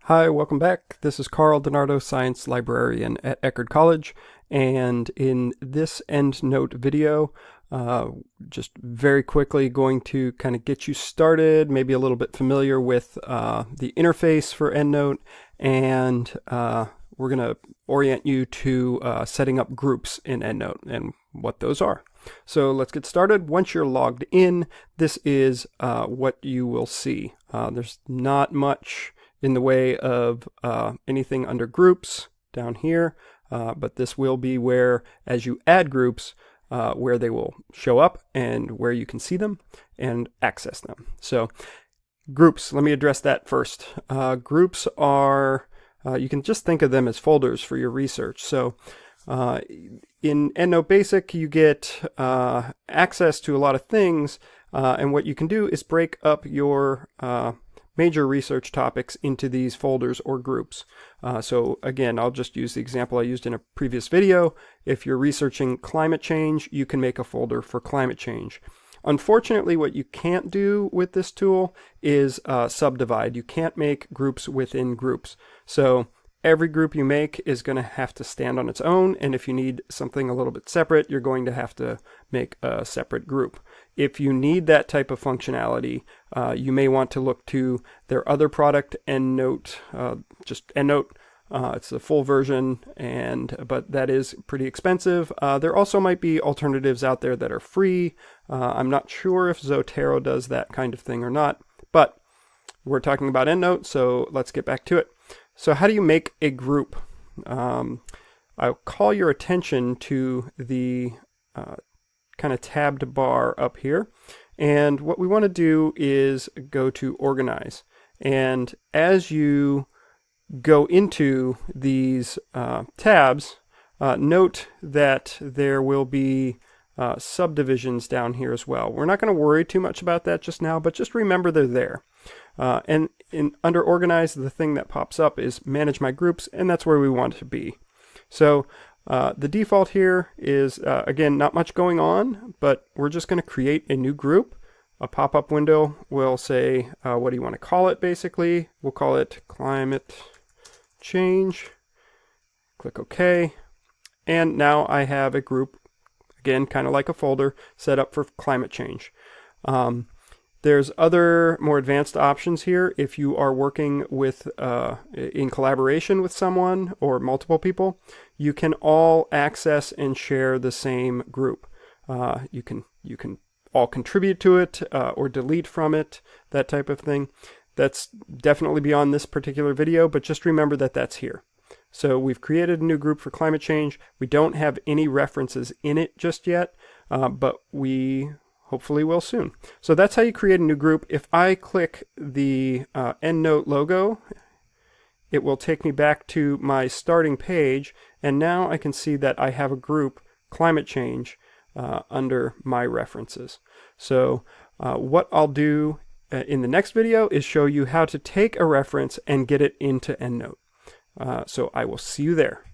Hi, welcome back. This is Carl DiNardo, Science Librarian at Eckerd College, and in this EndNote video, just very quickly going to kind of get you started, maybe a little bit familiar with the interface for EndNote, and we're going to orient you to setting up groups in EndNote and what those are. So let's get started. Once you're logged in, this is what you will see. There's not much in the way of anything under groups down here, but this will be where, as you add groups, where they will show up and where you can see them and access them. So groups, let me address that first. Groups are, you can just think of them as folders for your research. So in EndNote Basic, you get access to a lot of things, and what you can do is break up your major research topics into these folders or groups. So again, I'll just use the example I used in a previous video. If you're researching climate change, you can make a folder for climate change. Unfortunately, what you can't do with this tool is subdivide. You can't make groups within groups. So every group you make is going to have to stand on its own, and if you need something a little bit separate, you're going to have to make a separate group. If you need that type of functionality, you may want to look to their other product, EndNote, just EndNote. It's the full version, but that is pretty expensive. There also might be alternatives out there that are free. I'm not sure if Zotero does that kind of thing or not, but we're talking about EndNote, so let's get back to it. So how do you make a group? I'll call your attention to the kind of tabbed bar up here. And what we want to do is go to Organize. And as you go into these tabs, note that there will be subdivisions down here as well. We're not going to worry too much about that just now, but just remember they're there. And under Organize, the thing that pops up is Manage My Groups, and that's where we want it to be. So the default here is, again, not much going on, but we're just going to create a new group. A pop-up window will say, what do you want to call it, basically? We'll call it Climate Change. Click OK. And now I have a group, again, kind of like a folder, set up for climate change. There's other more advanced options here. If you are working with in collaboration with someone or multiple people, you can all access and share the same group. You can all contribute to it or delete from it, that type of thing. That's definitely beyond this particular video, but just remember that that's here. So we've created a new group for climate change. We don't have any references in it just yet, but we hopefully will soon. So that's how you create a new group. If I click the EndNote logo, it will take me back to my starting page, and now I can see that I have a group, Climate Change, under my references. So what I'll do in the next video is show you how to take a reference and get it into EndNote. So I will see you there.